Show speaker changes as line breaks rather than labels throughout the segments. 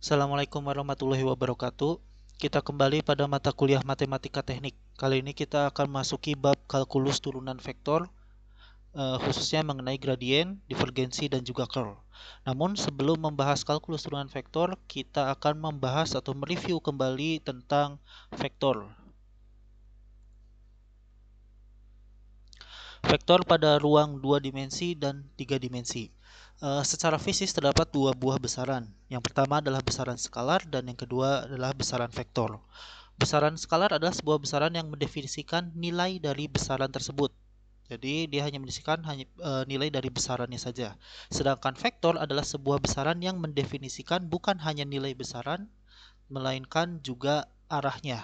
Assalamualaikum warahmatullahi wabarakatuh. Kita kembali pada mata kuliah Matematika Teknik. Kali ini kita akan masuki bab kalkulus turunan vektor, khususnya mengenai gradien, divergensi, dan juga curl. Namun sebelum membahas kalkulus turunan vektor, kita akan membahas atau mereview kembali tentang vektor. Vektor pada ruang 2 dimensi dan 3 dimensi. Secara fisik terdapat dua buah besaran. Yang pertama adalah besaran skalar dan yang kedua adalah besaran vektor. Besaran skalar adalah sebuah besaran yang mendefinisikan nilai dari besaran tersebut. Jadi dia hanya mendefinisikan nilai dari besarannya saja. Sedangkan vektor adalah sebuah besaran yang mendefinisikan bukan hanya nilai besaran, melainkan juga arahnya.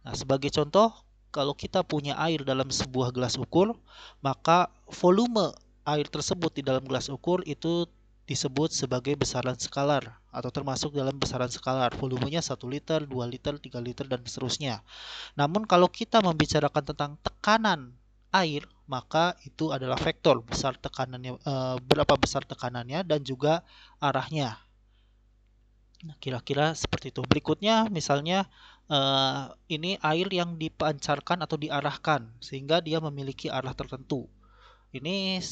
Nah, sebagai contoh, kalau kita punya air dalam sebuah gelas ukur, maka volume air tersebut di dalam gelas ukur itu disebut sebagai besaran skalar atau termasuk dalam besaran skalar. Volumenya 1 liter, 2 liter, 3 liter, dan seterusnya. Namun kalau kita membicarakan tentang tekanan air, maka itu adalah vektor besar tekanannya, berapa besar tekanannya dan juga arahnya. Nah, kira-kira seperti itu. Berikutnya misalnya ini air yang dipancarkan atau diarahkan sehingga dia memiliki arah tertentu. Ini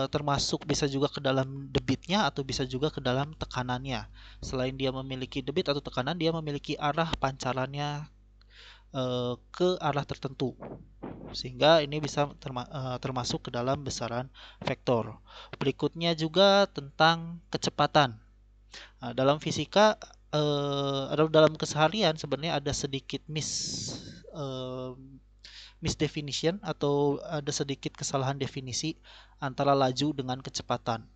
termasuk bisa juga ke dalam debitnya atau bisa juga ke dalam tekanannya. Selain dia memiliki debit atau tekanan, dia memiliki arah pancarannya ke arah tertentu. Sehingga ini bisa termasuk ke dalam besaran vektor. Berikutnya juga tentang kecepatan. Nah, dalam fisika atau dalam keseharian sebenarnya ada sedikit misdefinition atau ada sedikit kesalahan definisi antara laju dengan kecepatan.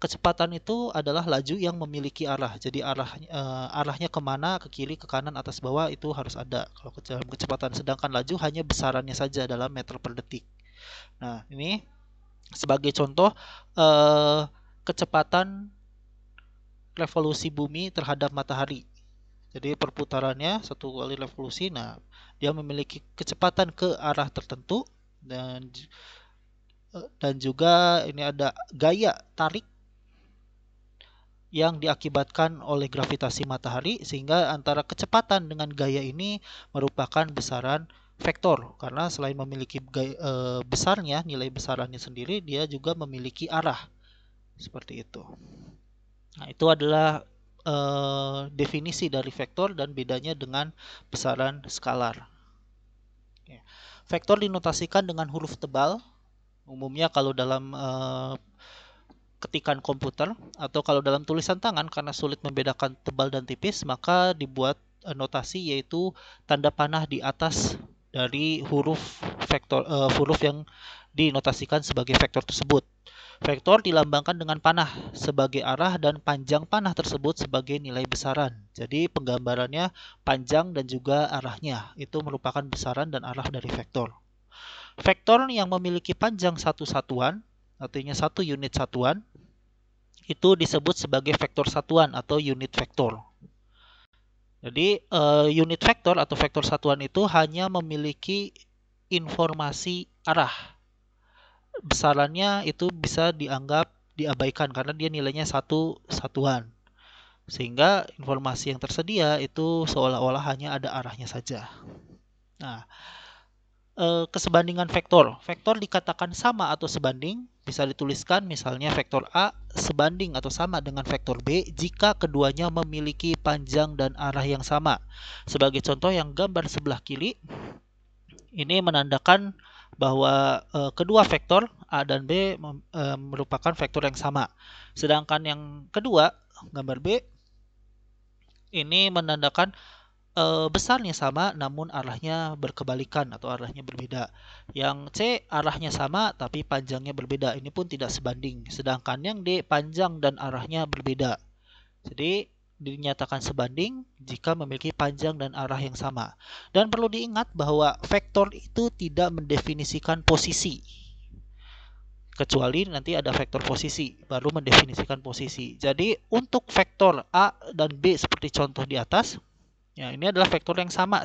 Kecepatan itu adalah laju yang memiliki arah. Jadi arahnya kemana, ke kiri, ke kanan, atas, bawah itu harus ada kalau dalam kecepatan. Sedangkan laju hanya besarannya saja dalam meter per detik. Nah, ini sebagai contoh kecepatan revolusi bumi terhadap matahari. Jadi perputarannya satu kali revolusi. Nah, dia memiliki kecepatan ke arah tertentu dan juga ini ada gaya tarik yang diakibatkan oleh gravitasi matahari, sehingga antara kecepatan dengan gaya ini merupakan besaran vektor karena selain memiliki besarnya, nilai besarannya sendiri, dia juga memiliki arah seperti itu. Nah, itu adalah definisi dari vektor dan bedanya dengan besaran skalar. Vektor dinotasikan dengan huruf tebal. Umumnya kalau dalam ketikan komputer atau kalau dalam tulisan tangan karena sulit membedakan tebal dan tipis, maka dibuat notasi yaitu tanda panah di atas dari huruf vektor, huruf yang dinotasikan sebagai vektor tersebut. Vektor dilambangkan dengan panah sebagai arah dan panjang panah tersebut sebagai nilai besaran. Jadi penggambarannya panjang dan juga arahnya itu merupakan besaran dan arah dari vektor. Vektor yang memiliki panjang satu satuan, artinya satu unit satuan, itu disebut sebagai vektor satuan atau unit vektor. Jadi unit vektor atau vektor satuan itu hanya memiliki informasi arah. Besarannya itu bisa dianggap diabaikan karena dia nilainya satu satuan. Sehingga informasi yang tersedia itu seolah-olah hanya ada arahnya saja. Nah, kesebandingan vektor. Vektor dikatakan sama atau sebanding bisa dituliskan misalnya vektor A sebanding atau sama dengan vektor B jika keduanya memiliki panjang dan arah yang sama. Sebagai contoh yang gambar sebelah kiri, ini menandakan bahwa kedua vektor A dan B merupakan vektor yang sama. Sedangkan yang kedua, gambar B, ini menandakan besarnya sama namun arahnya berkebalikan atau arahnya berbeda. Yang C arahnya sama tapi panjangnya berbeda. Ini pun tidak sebanding. Sedangkan yang D panjang dan arahnya berbeda. Jadi dinyatakan sebanding jika memiliki panjang dan arah yang sama. Dan perlu diingat bahwa vektor itu tidak mendefinisikan posisi. Kecuali nanti ada vektor posisi, baru mendefinisikan posisi. Jadi untuk vektor A dan B seperti contoh di atas, ya, ini adalah vektor yang sama,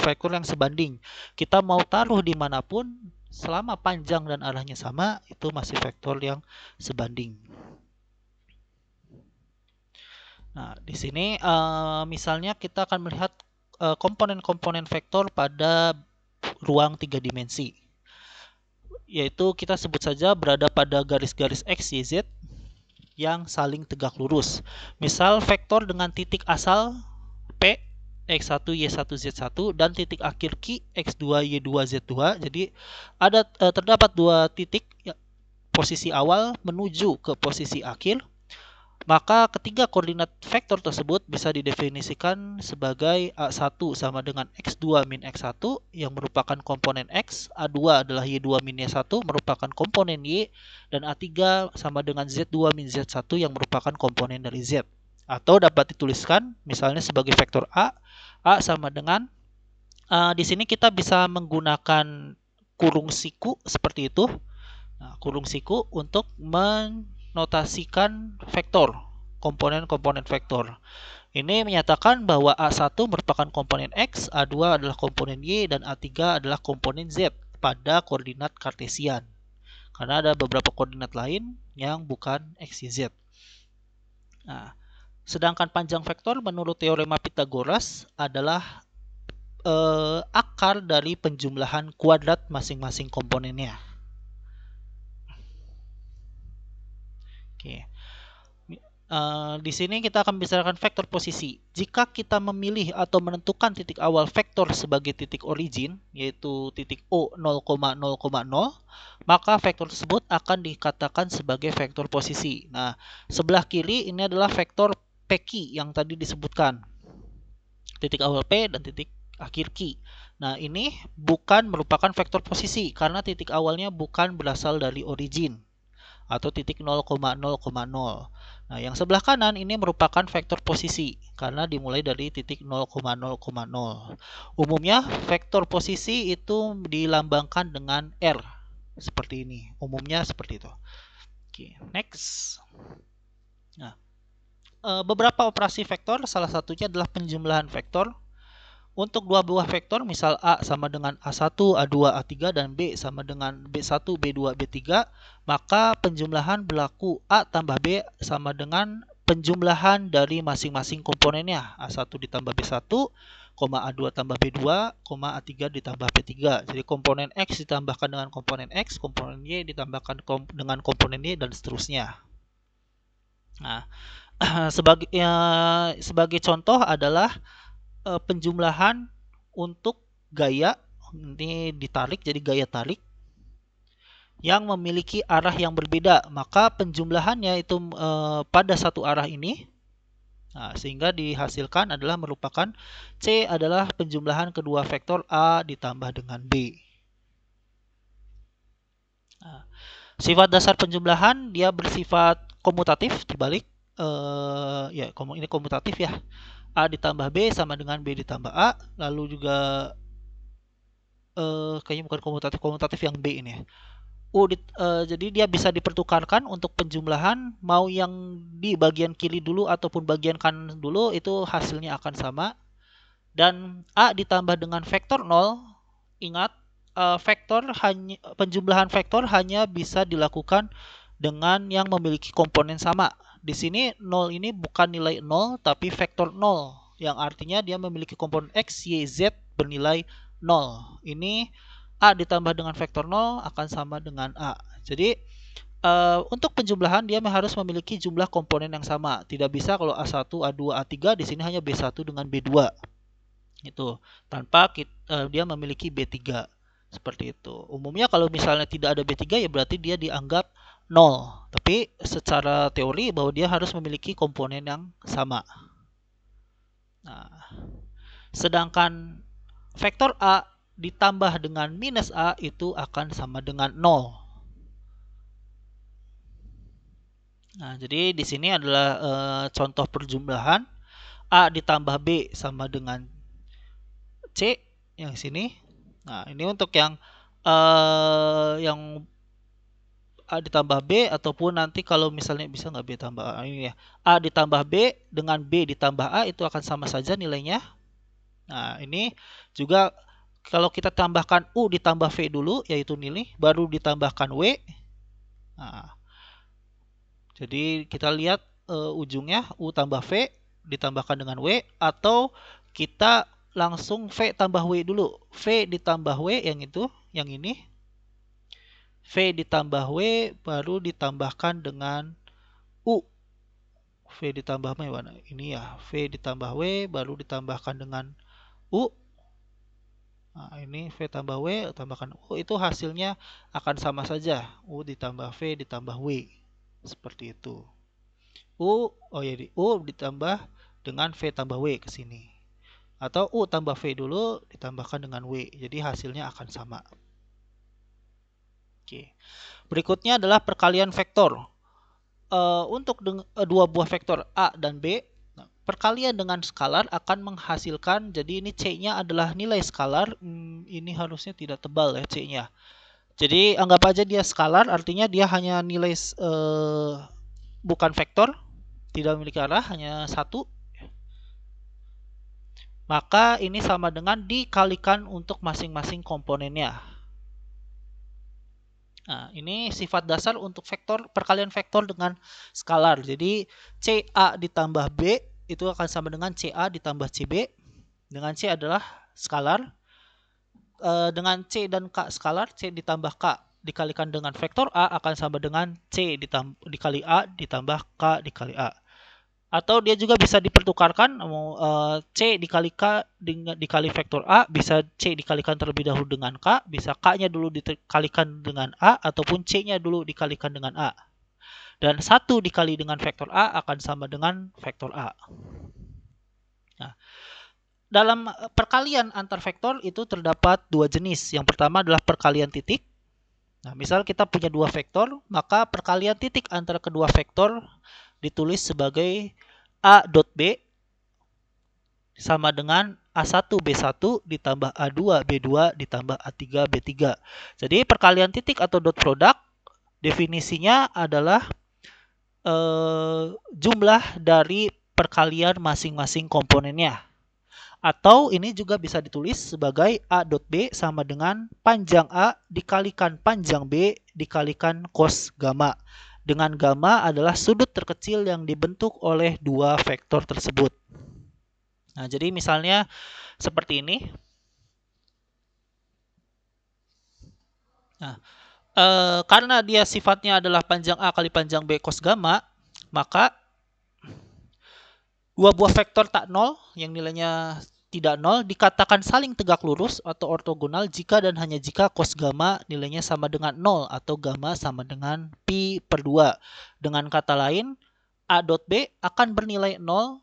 vektor yang sebanding. Kita mau taruh dimanapun, selama panjang dan arahnya sama, itu masih vektor yang sebanding. Nah, di sini misalnya kita akan melihat komponen-komponen vektor pada ruang 3 dimensi. Yaitu kita sebut saja berada pada garis-garis X, Y, Z yang saling tegak lurus. Misal vektor dengan titik asal P, X1, Y1, Z1 dan titik akhir Q, X2, Y2, Z2. Jadi ada terdapat dua titik posisi awal menuju ke posisi akhir. Maka ketiga koordinat vektor tersebut bisa didefinisikan sebagai A1 sama dengan X2 min X1 yang merupakan komponen X, A2 adalah Y2 min Y1 merupakan komponen Y, dan A3 sama dengan Z2 min Z1 yang merupakan komponen dari Z. Atau dapat dituliskan misalnya sebagai vektor A sama dengan, di sini kita bisa menggunakan kurung siku seperti itu. Nah, kurung siku untuk menotasikan vektor, komponen-komponen vektor. Ini menyatakan bahwa A1 merupakan komponen X, A2 adalah komponen Y, dan A3 adalah komponen Z pada koordinat kartesian. Karena ada beberapa koordinat lain yang bukan X, Y, Z. Nah, sedangkan panjang vektor menurut teorema Pythagoras adalah akar dari penjumlahan kuadrat masing-masing komponennya. Oke. Di sini kita akan bicarakan vektor posisi. Jika kita memilih atau menentukan titik awal vektor sebagai titik origin, yaitu titik O 0,0,0, maka vektor tersebut akan dikatakan sebagai vektor posisi. Nah, sebelah kiri ini adalah vektor PQ yang tadi disebutkan. Titik awal P dan titik akhir Q. Nah, ini bukan merupakan vektor posisi karena titik awalnya bukan berasal dari origin atau titik 0,0,0. Nah, yang sebelah kanan ini merupakan vektor posisi karena dimulai dari titik 0,0,0. Umumnya vektor posisi itu dilambangkan dengan R seperti ini. Umumnya seperti itu. Oke, next. Nah, beberapa operasi vektor, salah satunya adalah penjumlahan vektor. Untuk dua buah vektor, misal A sama dengan A1, A2, A3, dan B sama dengan B1, B2, B3, maka penjumlahan berlaku A tambah B sama dengan penjumlahan dari masing-masing komponennya. A1 ditambah B1, A2 tambah B2, A3 ditambah B3. Jadi komponen X ditambahkan dengan komponen X, komponen Y ditambahkan dengan komponen Y, dan seterusnya. Nah, sebagai contoh adalah penjumlahan untuk gaya, ini ditarik jadi gaya tarik yang memiliki arah yang berbeda, maka penjumlahannya itu pada satu arah ini. Nah, sehingga dihasilkan adalah merupakan C adalah penjumlahan kedua vektor A ditambah dengan B. Nah, sifat dasar penjumlahan dia bersifat komutatif dibalik, ya ini komutatif ya. A ditambah B sama dengan B ditambah A. Lalu juga kayaknya bukan komutatif yang B ini. Jadi dia bisa dipertukarkan untuk penjumlahan, mau yang di bagian kiri dulu ataupun bagian kanan dulu, itu hasilnya akan sama. Dan A ditambah dengan vektor 0, ingat penjumlahan vektor hanya bisa dilakukan dengan yang memiliki komponen sama. Di sini 0 ini bukan nilai 0 tapi vektor 0 yang artinya dia memiliki komponen X, Y, Z bernilai 0. Ini A ditambah dengan vektor 0 akan sama dengan A. Jadi untuk penjumlahan dia harus memiliki jumlah komponen yang sama. Tidak bisa kalau A1, A2, A3 di sini hanya B1 dengan B2. Itu tanpa dia memiliki B3. Seperti itu. Umumnya kalau misalnya tidak ada B3 ya berarti dia dianggap 0. Tapi secara teori bahwa dia harus memiliki komponen yang sama. Nah, sedangkan vektor A ditambah dengan minus A itu akan sama dengan 0. Nah, jadi di sini adalah contoh perjumlahan A ditambah B sama dengan C yang sini. Nah, ini untuk yang A ditambah B, ataupun nanti kalau misalnya bisa nggak B tambah A, ini ya. A ditambah B dengan B ditambah A itu akan sama saja nilainya. Nah, ini juga kalau kita tambahkan U ditambah V dulu, yaitu nilai, baru ditambahkan W. Nah, jadi kita lihat ujungnya U tambah V ditambahkan dengan W, atau kita langsung V tambah W dulu. V ditambah W yang itu, yang ini. V ditambah W baru ditambahkan dengan U. V ditambah mana? Ini ya, V ditambah W baru ditambahkan dengan U. Nah, ini V tambah W tambahkan U, itu hasilnya akan sama saja. U ditambah V ditambah W. Seperti itu. U ditambah dengan V tambah W ke sini. Atau U tambah V dulu ditambahkan dengan W. Jadi hasilnya akan sama. Oke. Berikutnya adalah perkalian vektor. Untuk dua buah vektor A dan B, perkalian dengan skalar akan menghasilkan, jadi ini C-nya adalah nilai skalar. Ini harusnya tidak tebal ya C-nya. Jadi anggap aja dia skalar, artinya dia hanya nilai bukan vektor, tidak memiliki arah, hanya satu. Maka ini sama dengan dikalikan untuk masing-masing komponennya. Nah, ini sifat dasar untuk vektor, perkalian vektor dengan skalar. Jadi CA ditambah B itu akan sama dengan CA ditambah CB. Dengan C adalah skalar. Dengan C dan K skalar, C ditambah K dikalikan dengan vektor A akan sama dengan C dikali A ditambah K dikali A. Atau dia juga bisa dipertukarkan, C dikali K dikali vektor A, bisa C dikalikan terlebih dahulu dengan K, bisa K-nya dulu dikalikan dengan A, ataupun C-nya dulu dikalikan dengan A. Dan 1 dikali dengan vektor A akan sama dengan vektor A. Nah, dalam perkalian antar vektor itu terdapat dua jenis. Yang pertama adalah perkalian titik. Nah, misal kita punya dua vektor, maka perkalian titik antara kedua vektor ditulis sebagai A dot B sama dengan A1 B1 ditambah A2 B2 ditambah A3 B3. Jadi perkalian titik atau dot product definisinya adalah jumlah dari perkalian masing-masing komponennya. Atau ini juga bisa ditulis sebagai A dot B sama dengan panjang A dikalikan panjang B dikalikan cos gamma. Dengan gamma adalah sudut terkecil yang dibentuk oleh dua vektor tersebut. Nah, jadi misalnya seperti ini. Nah, karena dia sifatnya adalah panjang A kali panjang B cos gamma, maka dua buah vektor tak nol yang nilainya tidak nol dikatakan saling tegak lurus atau ortogonal jika dan hanya jika cos gamma nilainya sama dengan 0 atau gamma sama dengan pi per 2. Dengan kata lain, A dot B akan bernilai 0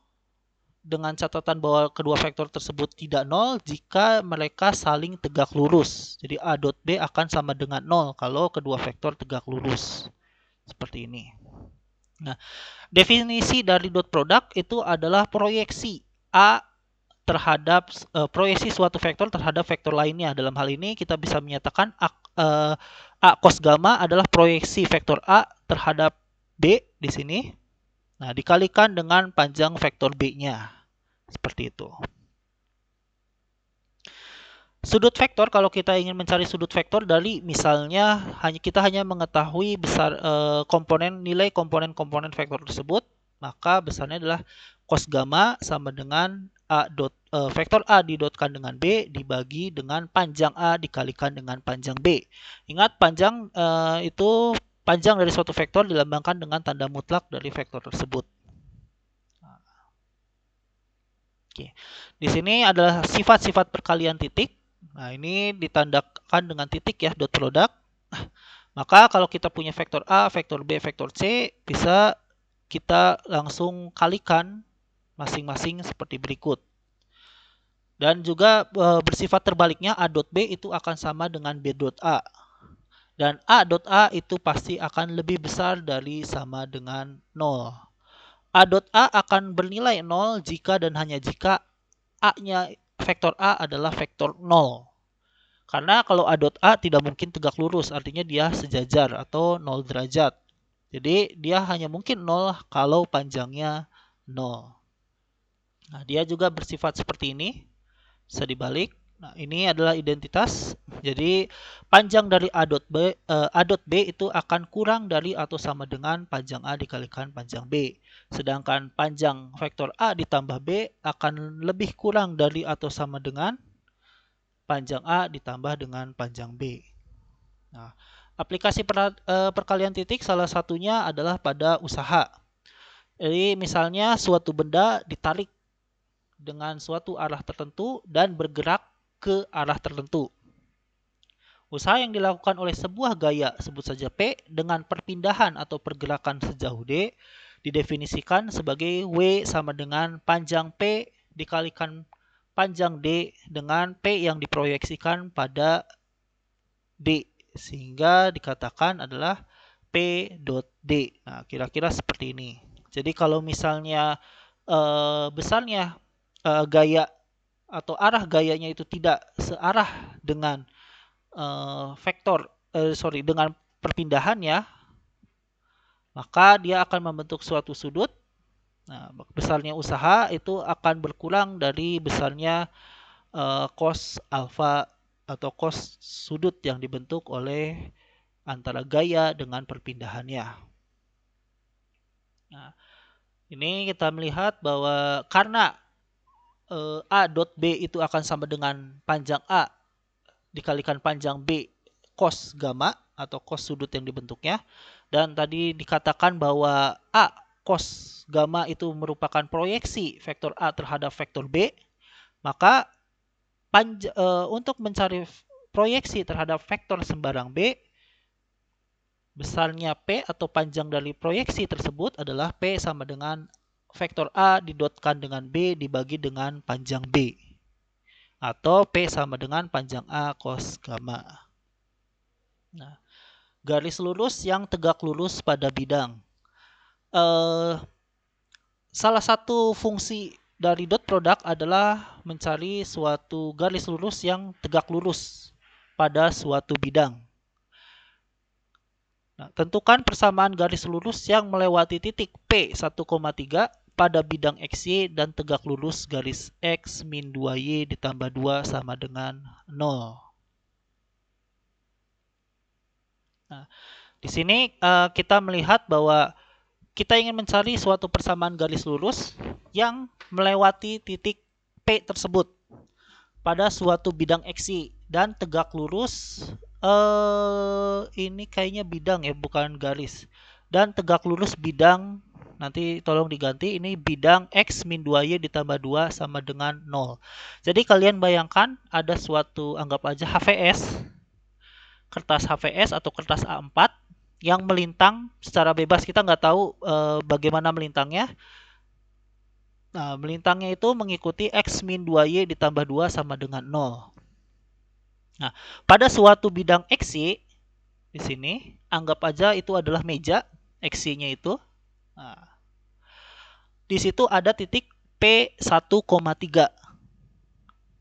dengan catatan bahwa kedua vektor tersebut tidak 0 jika mereka saling tegak lurus. Jadi A dot B akan sama dengan 0 kalau kedua vektor tegak lurus. Seperti ini. Nah, definisi dari dot product itu adalah proyeksi A terhadap proyeksi suatu vektor terhadap vektor lainnya. Dalam hal ini kita bisa menyatakan A cos gamma adalah proyeksi vektor A terhadap B di sini. Nah, dikalikan dengan panjang vektor B-nya. Seperti itu. Sudut vektor, kalau kita ingin mencari sudut vektor dari misalnya kita hanya mengetahui besar nilai komponen-komponen vektor tersebut, maka besarnya adalah cos gamma sama dengan vektor A didotkan dengan B dibagi dengan panjang A dikalikan dengan panjang B. Ingat panjang itu panjang dari suatu vektor dilambangkan dengan tanda mutlak dari vektor tersebut. Oke. Di sini adalah sifat-sifat perkalian titik. Nah, ini ditandakan dengan titik ya, dot product. Maka kalau kita punya vektor A, vektor B, vektor C, bisa kita langsung kalikan masing-masing seperti berikut. Dan juga bersifat terbaliknya, A dot B itu akan sama dengan B dot A. Dan A dot A itu pasti akan lebih besar dari sama dengan 0. A dot A akan bernilai 0 jika dan hanya jika A-nya vektor A adalah vektor 0. Karena kalau A dot A tidak mungkin tegak lurus, artinya dia sejajar atau 0 derajat. Jadi dia hanya mungkin 0 kalau panjangnya 0. Nah, dia juga bersifat seperti ini. Bisa dibalik. Nah, ini adalah identitas. Jadi panjang dari A dot B itu akan kurang dari atau sama dengan panjang A dikalikan panjang B. Sedangkan panjang vektor A ditambah B akan lebih kurang dari atau sama dengan panjang A ditambah dengan panjang B. Nah, aplikasi perkalian titik salah satunya adalah pada usaha. Jadi misalnya suatu benda ditarik dengan suatu arah tertentu dan bergerak ke arah tertentu. Usaha yang dilakukan oleh sebuah gaya, sebut saja P, dengan perpindahan atau pergerakan sejauh D, didefinisikan sebagai W sama dengan panjang P dikalikan panjang D dengan P yang diproyeksikan pada D, sehingga dikatakan adalah P dot D. Nah, kira-kira seperti ini. Jadi kalau misalnya besarnya gaya atau arah gayanya itu tidak searah dengan dengan perpindahannya, maka dia akan membentuk suatu sudut. Nah, besarnya usaha itu akan berkurang dari besarnya cos alfa atau cos sudut yang dibentuk oleh antara gaya dengan perpindahannya. Nah, ini kita melihat bahwa karena A dot B itu akan sama dengan panjang A dikalikan panjang B cos gamma atau cos sudut yang dibentuknya. Dan tadi dikatakan bahwa A cos gamma itu merupakan proyeksi vektor A terhadap vektor B. Maka untuk mencari proyeksi terhadap vektor sembarang B, besarnya P atau panjang dari proyeksi tersebut adalah P sama dengan vektor A didotkan dengan B dibagi dengan panjang B. Atau P sama dengan panjang A cos gamma. Nah, garis lurus yang tegak lurus pada bidang. Salah satu fungsi dari dot product adalah mencari suatu garis lurus yang tegak lurus pada suatu bidang. Nah, tentukan persamaan garis lurus yang melewati titik P 1,3 pada bidang XY dan tegak lurus garis X min 2Y ditambah 2 sama dengan 0. Nah, di sini kita melihat bahwa kita ingin mencari suatu persamaan garis lurus yang melewati titik P tersebut pada suatu bidang XY dan tegak lurus ini kayaknya bidang ya, bukan garis. Dan tegak lurus bidang, nanti tolong diganti, ini bidang X min 2Y ditambah 2 sama dengan 0. Jadi kalian bayangkan ada suatu, anggap aja HVS, kertas HVS atau kertas A4 yang melintang secara bebas. Kita nggak tahu bagaimana melintangnya. Nah, melintangnya itu mengikuti X min 2Y ditambah 2 sama dengan 0. Nah, pada suatu bidang XY, di sini, anggap aja itu adalah meja XY-nya itu. Nah, di situ ada titik P 1,3.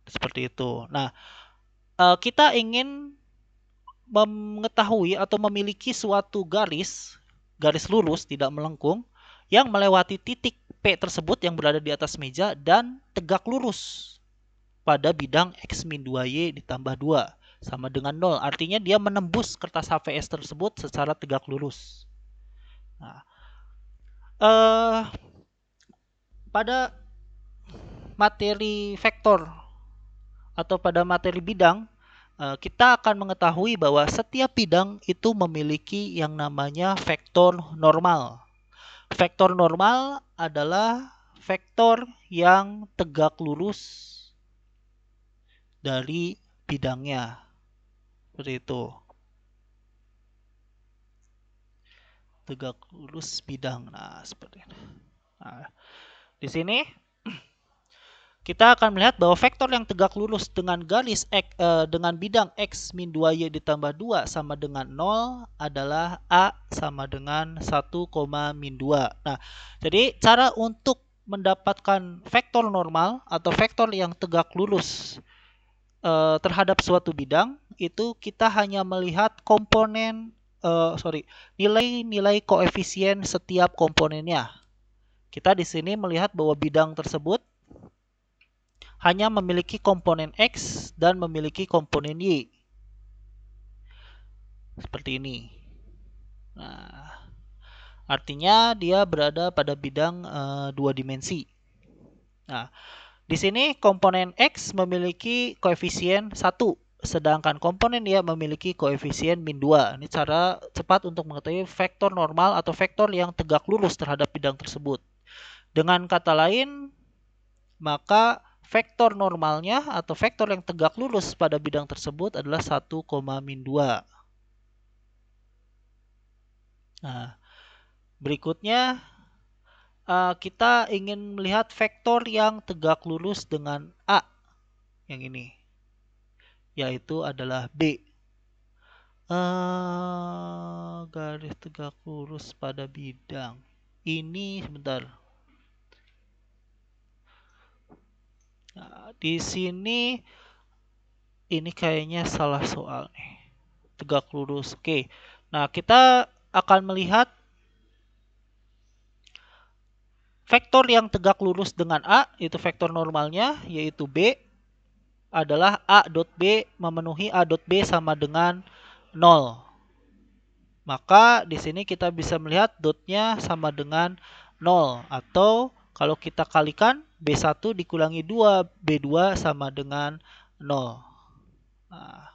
Seperti itu. Nah, kita ingin mengetahui atau memiliki suatu garis lurus tidak melengkung yang melewati titik P tersebut yang berada di atas meja dan tegak lurus pada bidang X min 2Y ditambah 2 sama dengan 0. Artinya dia menembus kertas HVS tersebut secara tegak lurus. Nah, pada materi vektor atau pada materi bidang, kita akan mengetahui bahwa setiap bidang itu memiliki yang namanya vektor normal. Vektor normal adalah vektor yang tegak lurus dari bidangnya. Seperti itu. Tegak lurus bidang. Nah, seperti ini. Nah, di sini kita akan melihat bahwa vektor yang tegak lurus dengan garis X, dengan bidang X min 2Y ditambah 2 sama dengan 0 adalah A sama dengan 1, min 2. Nah, jadi cara untuk mendapatkan vektor normal atau vektor yang tegak lurus terhadap suatu bidang itu kita hanya melihat nilai-nilai koefisien setiap komponennya. Kita di sini melihat bahwa bidang tersebut hanya memiliki komponen X dan memiliki komponen Y. Seperti ini. Nah, artinya dia berada pada bidang 2 dimensi. Nah, di sini komponen X memiliki koefisien 1, sedangkan komponen Y memiliki koefisien min 2. Ini cara cepat untuk mengetahui vektor normal atau vektor yang tegak lurus terhadap bidang tersebut. Dengan kata lain, maka vektor normalnya atau vektor yang tegak lurus pada bidang tersebut adalah 1, min 2. Nah, berikutnya kita ingin melihat vektor yang tegak lurus dengan A, yang ini, yaitu adalah B. Garis tegak lurus pada bidang ini, sebentar. Nah, di sini ini kayaknya salah soal nih. Tegak lurus. Oke. Nah, kita akan melihat vektor yang tegak lurus dengan A, itu vektor normalnya, yaitu B, adalah A dot B memenuhi A dot B sama dengan 0. Maka di sini kita bisa melihat dotnya sama dengan 0. Atau kalau kita kalikan, B1 dikurangi 2, B2 sama dengan 0. Nah,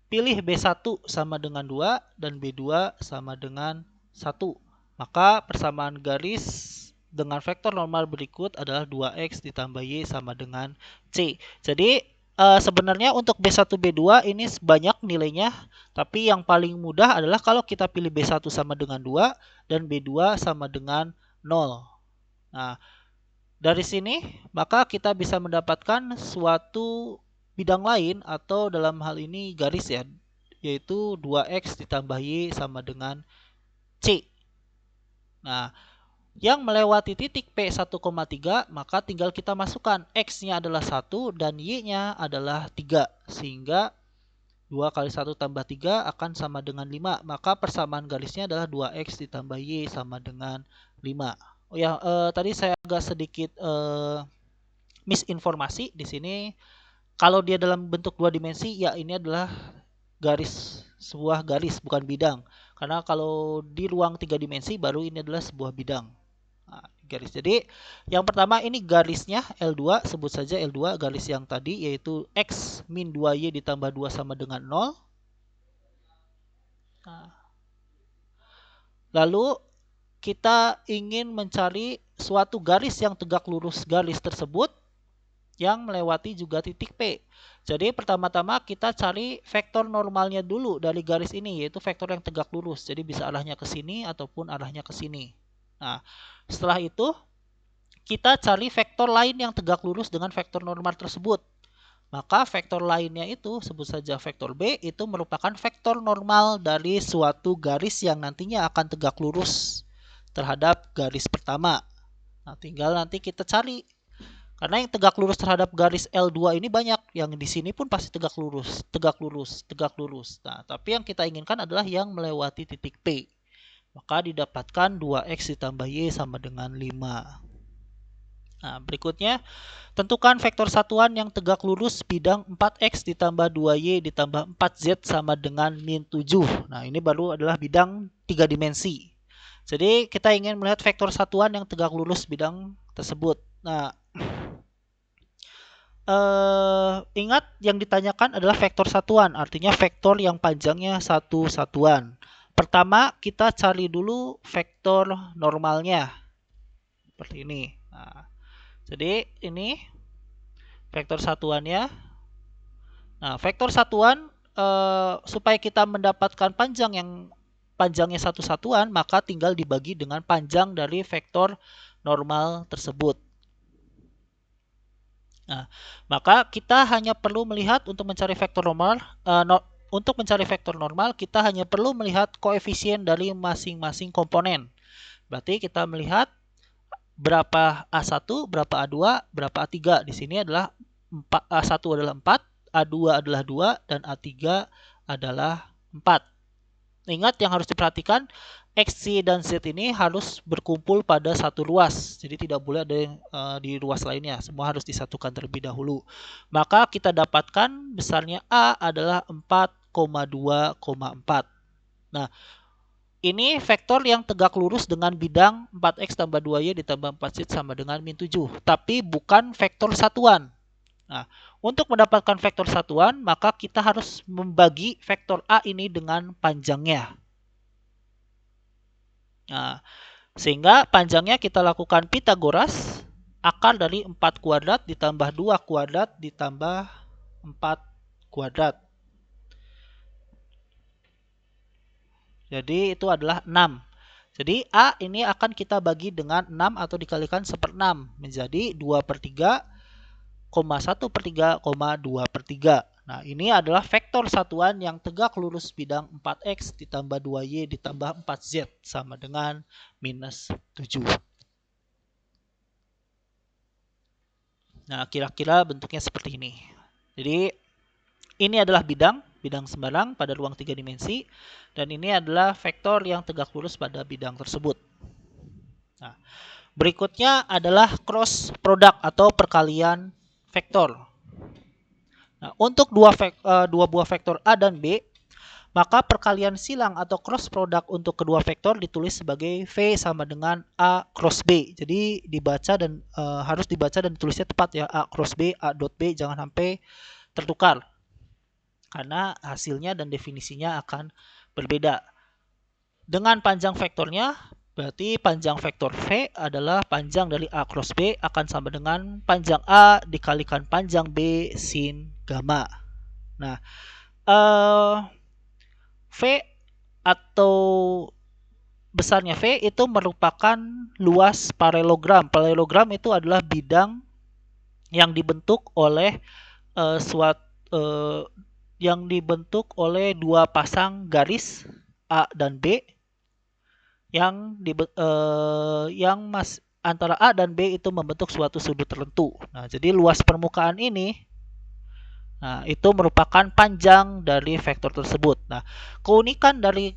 pilih B1 sama dengan 2 dan B2 sama dengan 1. Maka persamaan garis dengan vektor normal berikut adalah 2x ditambah y sama dengan c. Jadi sebenarnya untuk B1, B2 ini banyak nilainya. Tapi yang paling mudah adalah kalau kita pilih B1 sama dengan 2 dan B2 sama dengan 0. Nah, dari sini maka kita bisa mendapatkan suatu bidang lain atau dalam hal ini garis ya, yaitu 2x ditambah y sama dengan c. Nah, yang melewati titik P1,3 maka tinggal kita masukkan x-nya adalah 1 dan y-nya adalah 3. Sehingga 2 kali 1 tambah 3 akan sama dengan 5. Maka persamaan garisnya adalah 2x ditambah y sama dengan 5. Oh ya, tadi saya agak sedikit misinformasi di sini. Kalau dia dalam bentuk 2 dimensi, ya ini adalah garis, sebuah garis, bukan bidang. Karena kalau di ruang 3 dimensi, baru ini adalah sebuah bidang. Nah, garis. Jadi, yang pertama ini garisnya L2, sebut saja L2, garis yang tadi, yaitu X min 2Y ditambah 2 sama dengan 0. Nah, lalu, kita ingin mencari suatu garis yang tegak lurus garis tersebut, yang melewati juga titik P. Jadi pertama-tama kita cari vektor normalnya dulu dari garis ini, yaitu vektor yang tegak lurus. Jadi bisa arahnya ke sini ataupun arahnya ke sini. Nah, setelah itu kita cari vektor lain yang tegak lurus dengan vektor normal tersebut. Maka vektor lainnya itu sebut saja vektor B, itu merupakan vektor normal dari suatu garis yang nantinya akan tegak lurus terhadap garis pertama. Nah, tinggal nanti kita cari. Karena yang tegak lurus terhadap garis L2 ini banyak. Yang di sini pun pasti tegak lurus, tegak lurus, tegak lurus. Nah, tapi yang kita inginkan adalah yang melewati titik P. Maka didapatkan 2x ditambah y sama dengan 5. Nah, berikutnya, tentukan vektor satuan yang tegak lurus bidang 4x ditambah 2y ditambah 4z sama dengan min 7. Nah, ini baru adalah bidang 3 dimensi. Jadi, kita ingin melihat vektor satuan yang tegak lurus bidang tersebut. Nah, ingat yang ditanyakan adalah vektor satuan, artinya vektor yang panjangnya satu satuan. Pertama, kita cari dulu vektor normalnya. Seperti ini. Nah, jadi ini vektor satuannya. Nah, vektor satuan supaya kita mendapatkan panjang yang panjangnya satu satuan, maka tinggal dibagi dengan panjang dari vektor normal tersebut. Nah, maka kita hanya perlu melihat untuk mencari vektor normal, kita hanya perlu melihat koefisien dari masing-masing komponen. Berarti kita melihat berapa A1, berapa A2, berapa A3. Di sini adalah A1 adalah 4, A2 adalah 2, dan A3 adalah 4. Ingat yang harus diperhatikan, X, Y, dan Z ini harus berkumpul pada satu ruas. Jadi tidak boleh ada yang di ruas lainnya. Semua harus disatukan terlebih dahulu. Maka kita dapatkan besarnya A adalah 4,2,4. Nah, ini vektor yang tegak lurus dengan bidang 4X tambah 2Y ditambah 4Z sama dengan min 7. Tapi bukan vektor satuan. Nah, untuk mendapatkan vektor satuan, maka kita harus membagi vektor A ini dengan panjangnya. Nah, sehingga panjangnya kita lakukan Pitagoras, akar dari 4 kuadrat ditambah 2 kuadrat ditambah 4 kuadrat. Jadi itu adalah 6. Jadi A ini akan kita bagi dengan 6 atau dikalikan 1/6 menjadi 2/3, 1/3, 2/3. Nah, ini adalah vektor satuan yang tegak lurus bidang 4X ditambah 2Y ditambah 4Z sama dengan minus 7. Nah, kira-kira bentuknya seperti ini. Jadi, ini adalah bidang sembarang pada ruang 3 dimensi. Dan ini adalah vektor yang tegak lurus pada bidang tersebut. Nah, berikutnya adalah cross product atau perkalian vektor. Nah, untuk dua buah vektor A dan B, maka perkalian silang atau cross product untuk kedua vektor ditulis sebagai V sama dengan A cross B. Jadi dibaca dan harus dibaca dan ditulisnya tepat ya, A cross B, A dot B, jangan sampai tertukar. Karena hasilnya dan definisinya akan berbeda. Dengan panjang vektornya, berarti panjang vektor V adalah panjang dari A cross B akan sama dengan panjang A dikalikan panjang B sin gamma. Nah, V atau besarnya V itu merupakan luas paralelogram. Paralelogram itu adalah bidang yang dibentuk oleh dua pasang garis A dan B yang antara A dan B itu membentuk suatu sudut tertentu. Nah, jadi luas permukaan ini itu merupakan panjang dari vektor tersebut. Nah, keunikan dari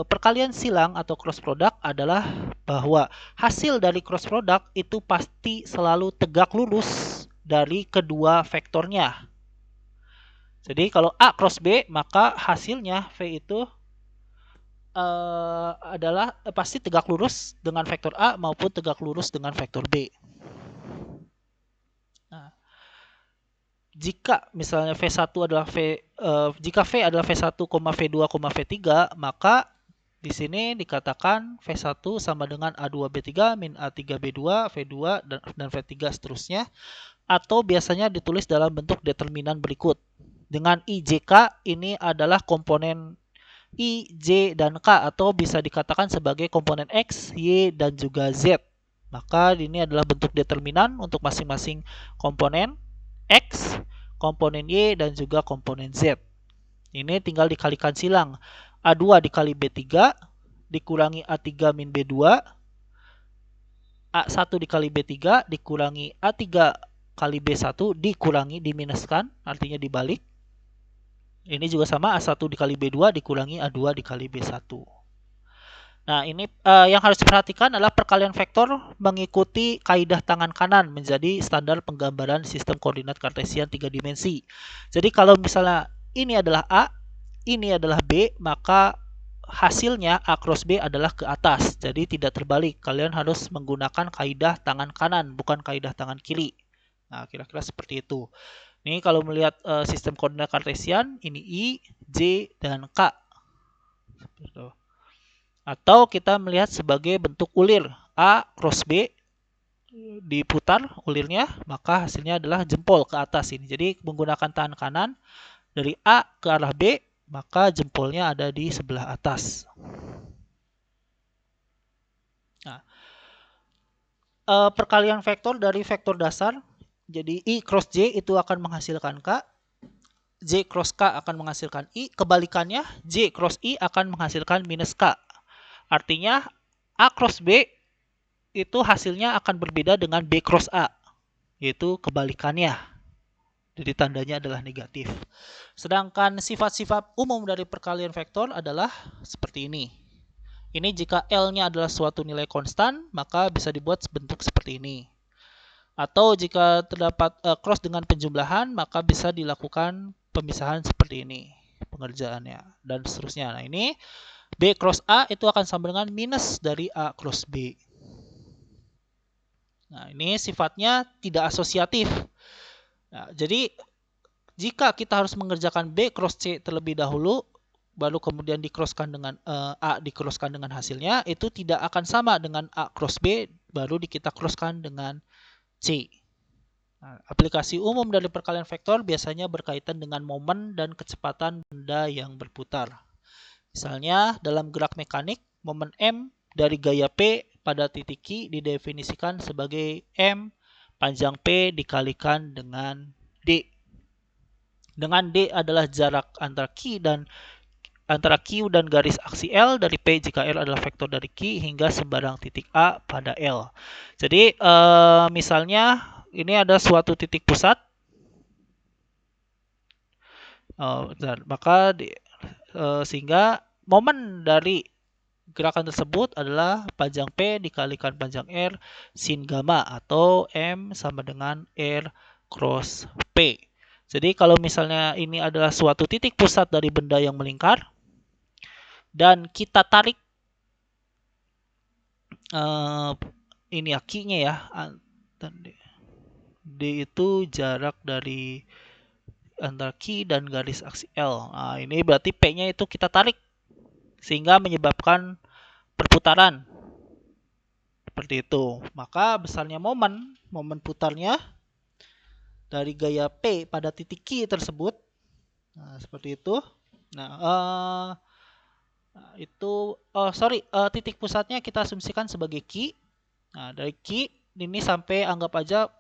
perkalian silang atau cross product adalah bahwa hasil dari cross product itu pasti selalu tegak lurus dari kedua vektornya. Jadi kalau A cross B, maka hasilnya V itu adalah pasti tegak lurus dengan vektor A maupun tegak lurus dengan vektor B. Nah, jika misalnya V1 adalah jika V adalah V1, V2, V3, maka di sini dikatakan V1 sama dengan A2B3 min A3B2, V2 dan V3 seterusnya, atau biasanya ditulis dalam bentuk determinan berikut. Dengan IJK ini adalah komponen I, J, dan K, atau bisa dikatakan sebagai komponen X, Y, dan juga Z. Maka ini adalah bentuk determinan untuk masing-masing komponen X, komponen Y, dan juga komponen Z. Ini tinggal dikalikan silang. A2 dikali B3 dikurangi A3 min B2, A1 dikali B3 dikurangi A3 kali B1 dikurangi diminuskan, artinya dibalik. Ini juga sama, A1 dikali B2 dikurangi A2 dikali B1. Nah, ini yang harus diperhatikan adalah perkalian vektor mengikuti kaidah tangan kanan menjadi standar penggambaran sistem koordinat kartesian 3 dimensi. Jadi kalau misalnya ini adalah A, ini adalah B, maka hasilnya A cross B adalah ke atas. Jadi tidak terbalik. Kalian harus menggunakan kaidah tangan kanan, bukan kaidah tangan kiri. Nah, kira-kira seperti itu. Ini kalau melihat sistem koordinat kartesian, ini I, J, dan K. Atau kita melihat sebagai bentuk ulir. A cross B diputar ulirnya, maka hasilnya adalah jempol ke atas ini. Jadi menggunakan tangan kanan dari A ke arah B, maka jempolnya ada di sebelah atas. Nah, perkalian vektor dari vektor dasar, jadi I cross J itu akan menghasilkan K, J cross K akan menghasilkan I, kebalikannya J cross I akan menghasilkan minus K. Artinya A cross B itu hasilnya akan berbeda dengan B cross A, yaitu kebalikannya. Jadi tandanya adalah negatif. Sedangkan sifat-sifat umum dari perkalian vektor adalah seperti ini. Ini jika L-nya adalah suatu nilai konstan, maka bisa dibuat bentuk seperti ini. Atau jika terdapat cross dengan penjumlahan, maka bisa dilakukan pemisahan seperti ini pengerjaannya, dan seterusnya. Nah, ini B cross A itu akan sama dengan minus dari A cross B. Nah, ini sifatnya tidak asosiatif. Nah, jadi jika kita harus mengerjakan B cross C terlebih dahulu, baru kemudian di-crosskan dengan A di-crosskan dengan hasilnya, itu tidak akan sama dengan A cross B, baru kita crosskan dengan C. Nah, aplikasi umum dari perkalian vektor biasanya berkaitan dengan momen dan kecepatan benda yang berputar. Misalnya, dalam gerak mekanik, momen M dari gaya P pada titik Q didefinisikan sebagai M panjang P dikalikan dengan D. Dengan D adalah jarak antara Q dan garis aksi L dari P jika L adalah vektor dari Q hingga sembarang titik A pada L. Jadi misalnya ini ada suatu titik pusat, maka sehingga momen dari gerakan tersebut adalah panjang P dikalikan panjang R sin gamma atau M sama dengan R cross P. Jadi kalau misalnya ini adalah suatu titik pusat dari benda yang melingkar dan kita tarik ini Q-nya ya, D itu jarak dari antara Q dan garis aksi L. Nah, ini berarti P-nya itu kita tarik sehingga menyebabkan perputaran seperti itu. Maka besarnya momen putarnya dari gaya P pada titik Q tersebut, nah seperti itu. Nah, titik pusatnya kita asumsikan sebagai Q. Nah, dari Q ini sampai anggap aja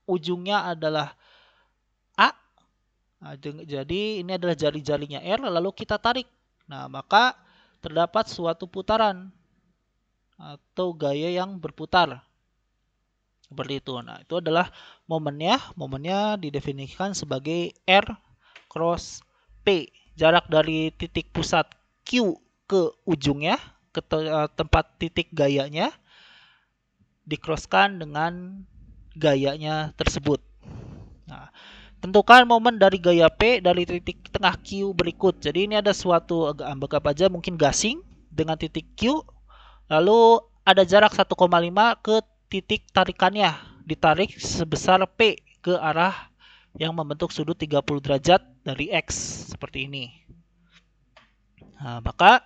ujungnya adalah A. Nah, jadi ini adalah jari-jarinya R, lalu kita tarik. Nah, maka terdapat suatu putaran atau gaya yang berputar. Seperti itu. Nah, itu adalah momennya. Momennya didefinisikan sebagai R cross P. Jarak dari titik pusat Q ke ujungnya, ke tempat titik gayanya, dicrosskan dengan gayanya tersebut. Nah, tentukan momen dari gaya P dari titik tengah Q berikut. Jadi ini ada suatu, anggap aja mungkin gasing dengan titik Q, lalu ada jarak 1,5 ke titik tarikannya. Ditarik sebesar P ke arah yang membentuk sudut 30 derajat dari X. Seperti ini. Nah, maka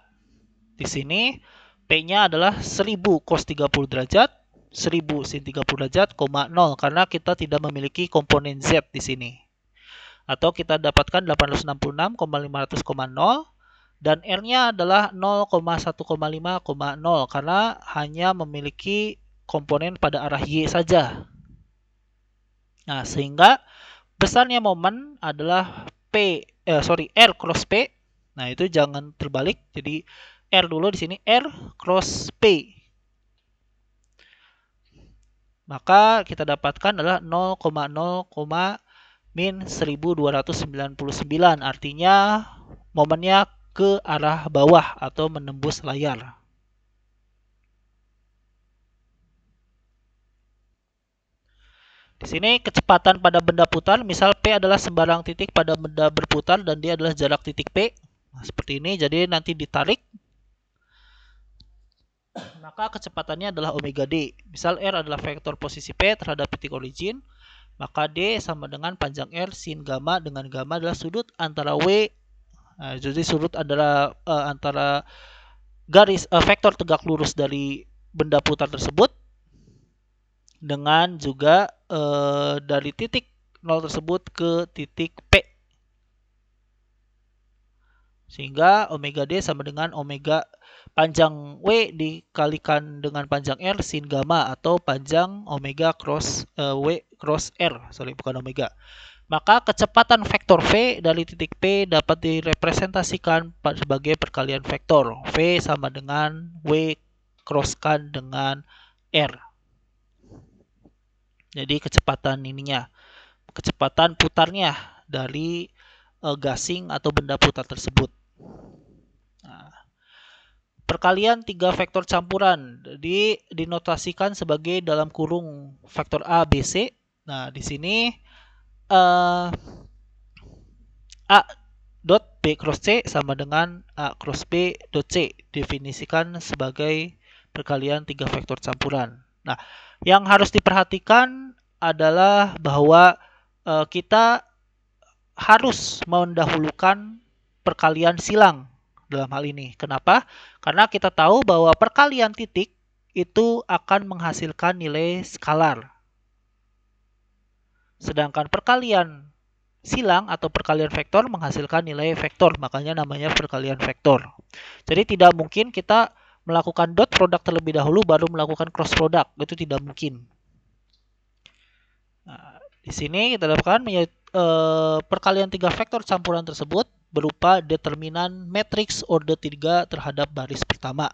di sini P-nya adalah 1000 cos 30 derajat, 1000 sin 30 derajat, 0, karena kita tidak memiliki komponen Z di sini. Atau kita dapatkan 866,500,0 dan R-nya adalah 0,1,5,0 karena hanya memiliki komponen pada arah Y saja. Nah, sehingga besarnya momen adalah R cross P. Nah, itu jangan terbalik. Jadi R dulu di sini, R cross P. Maka kita dapatkan adalah 0,0, min 1299. Artinya momennya ke arah bawah atau menembus layar. Di sini kecepatan pada benda putar, misal P adalah sembarang titik pada benda berputar dan dia adalah jarak titik P. Nah, seperti ini, jadi nanti ditarik, maka kecepatannya adalah omega D. Misal R adalah vektor posisi P terhadap titik origin, maka D sama dengan panjang R sin gamma, dengan gamma adalah sudut antara W. Nah, jadi sudut adalah antara garis vektor tegak lurus dari benda putar tersebut dengan juga dari titik 0 tersebut ke titik P. Sehingga omega D sama dengan omega panjang W dikalikan dengan panjang R sin gamma atau panjang omega cross W cross R. Bukan omega. Maka kecepatan vektor V dari titik P dapat direpresentasikan sebagai perkalian vektor. V sama dengan W crosskan dengan R. Jadi kecepatan ininya. kecepatan putarnya dari gasing atau benda putar tersebut. Nah, perkalian tiga vektor campuran dinotasikan sebagai dalam kurung vektor A, B, C. Nah, di sini A dot B cross C sama dengan A cross B dot C, definisikan sebagai perkalian tiga vektor campuran. Nah, yang harus diperhatikan adalah bahwa kita harus mendahulukan perkalian silang dalam hal ini. Kenapa? Karena kita tahu bahwa perkalian titik itu akan menghasilkan nilai skalar. Sedangkan perkalian silang atau perkalian vektor menghasilkan nilai vektor, makanya namanya perkalian vektor. Jadi tidak mungkin kita melakukan dot product terlebih dahulu baru melakukan cross product, itu tidak mungkin. Nah, di sini kita dapatkan perkalian tiga vektor campuran tersebut berupa determinan matriks order 3 terhadap baris pertama.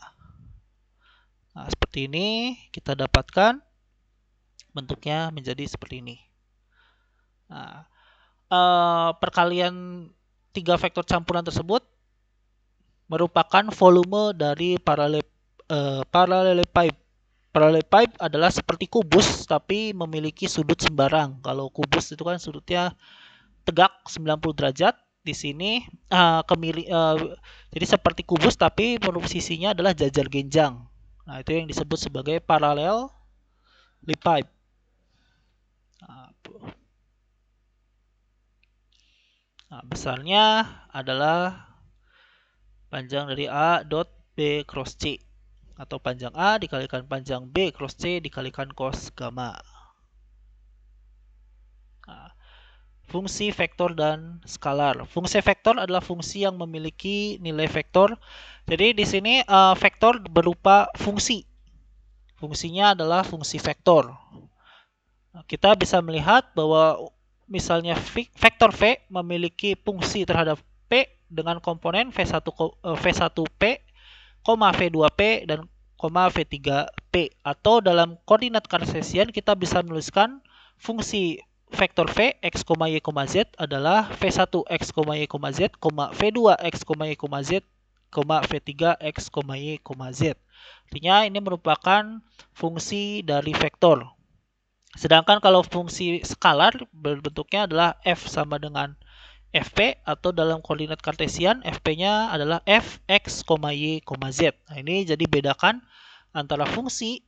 Nah, seperti ini kita dapatkan bentuknya menjadi seperti ini. Nah, perkalian tiga vektor campuran tersebut merupakan volume dari parallelepiped. Parallelepiped adalah seperti kubus tapi memiliki sudut sembarang. Kalau kubus itu kan sudutnya tegak 90 derajat. Di sini jadi seperti kubus tapi sisinya adalah jajar genjang. Nah, itu yang disebut sebagai parallelepiped. Nah, besarnya adalah panjang dari A dot B cross C, atau panjang A dikalikan panjang B cross C dikalikan cos gamma. Nah, fungsi vektor dan skalar. Fungsi vektor adalah fungsi yang memiliki nilai vektor. Jadi di sini vektor berupa fungsi. Fungsinya adalah fungsi vektor. Nah, kita bisa melihat bahwa misalnya vektor V memiliki fungsi terhadap P dengan komponen V1P, V2P, dan V3P. Atau dalam koordinat kartesian kita bisa menuliskan fungsi vektor V x, y, z adalah V1x, y, z, V2x, y, z, V3x, y, z. Artinya ini merupakan fungsi dari vektor. Sedangkan kalau fungsi skalar bentuknya adalah F sama dengan Fp, atau dalam koordinat kartesian Fp-nya adalah Fx, y, z. Nah, ini jadi bedakan antara fungsi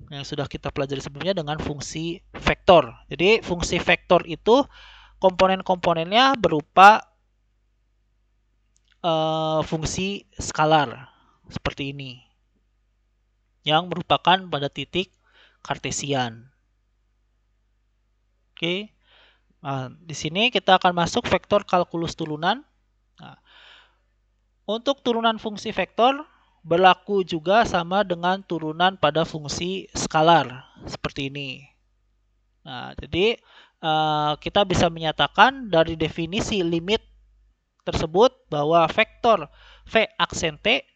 yang sudah kita pelajari sebelumnya dengan fungsi vektor. Jadi fungsi vektor itu komponen-komponennya berupa fungsi skalar seperti ini yang merupakan pada titik kartesian. Oke. Nah, di sini kita akan masuk vektor kalkulus turunan. Nah, untuk turunan fungsi vektor berlaku juga sama dengan turunan pada fungsi skalar seperti ini. Nah, jadi kita bisa menyatakan dari definisi limit tersebut bahwa vektor V aksen T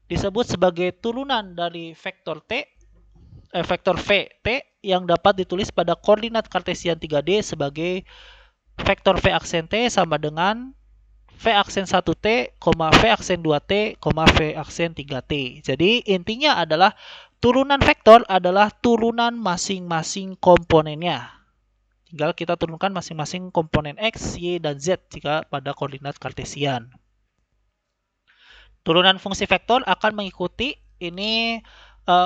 disebut sebagai turunan dari vektor vektor V T yang dapat ditulis pada koordinat kartesian 3D sebagai vektor V aksen T sama dengan V aksen 1T, V aksen 2T, V aksen 3T. Jadi intinya adalah turunan vektor adalah turunan masing-masing komponennya. Tinggal kita turunkan masing-masing komponen X, Y, dan Z jika pada koordinat kartesian. Turunan fungsi vektor akan mengikuti ini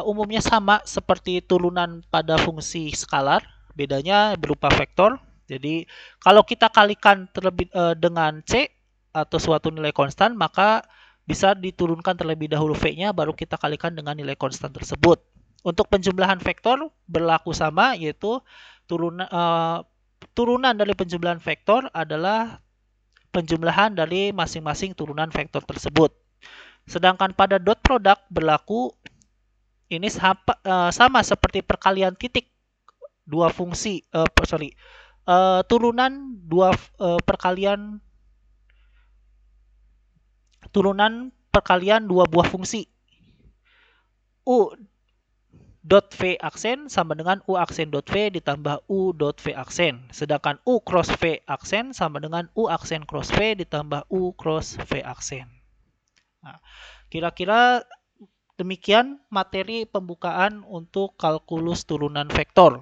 umumnya sama seperti turunan pada fungsi skalar, bedanya berupa vektor. Jadi kalau kita kalikan dengan C atau suatu nilai konstan, maka bisa diturunkan terlebih dahulu V-nya, baru kita kalikan dengan nilai konstan tersebut. Untuk penjumlahan vektor berlaku sama, yaitu turunan dari penjumlahan vektor adalah penjumlahan dari masing-masing turunan vektor tersebut. Sedangkan pada dot product berlaku ini sama seperti perkalian titik dua fungsi, turunan perkalian dua buah fungsi. dot V aksen sama dengan U aksen dot V ditambah U dot V aksen. Sedangkan U cross V aksen sama dengan U aksen cross V ditambah U cross V aksen. Nah, kira-kira demikian materi pembukaan untuk kalkulus turunan vektor.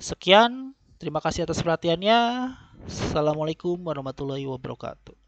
Sekian, terima kasih atas perhatiannya. Assalamualaikum warahmatullahi wabarakatuh.